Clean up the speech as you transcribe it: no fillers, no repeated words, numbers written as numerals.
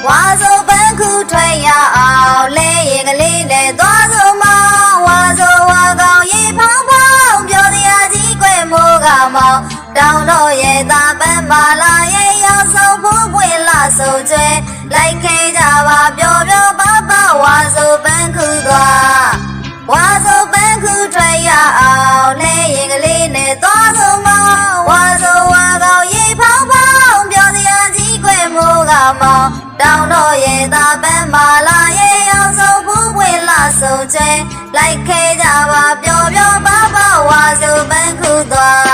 ဝါဆိုပန်းခုထွက်ရအောင်လဲရင်ကလေးနဲ့သွားဆိုမောင်းဝါဆိုဝါကောင်ရေဖောင်းဖောင်းပြောတရားကြီးကွယ်မိုးကမောင်းတောင်းတော့ရဲ့သာပန်းမာလာရဲ့ရောက်ဆုံးဖို့ပွင့်လာဆိုကျွဲလိုက်ခဲကြပါပျော်ပျော်ပါပါဝါဆိုပန်းခုသွားဝါဆိုပန်းခုထွက်ရအောင်လဲရင်ကလေးနဲ့သွားဆိုမောင်းဝါဆိုဝါကောင်ရေဖောင်းဖောင်းပြောတရားကြီးကွယ်မိုးကမောင်းတောင်းတော့ရဲ့သာပန်းမာလာရဲ့ရောက်ဆုံးဖို့ပွင့်လာဆိုကျွဲလိုက်ခဲကြပါပျော်ပျော်ပါပါဝါဆိုပန်းခုသွား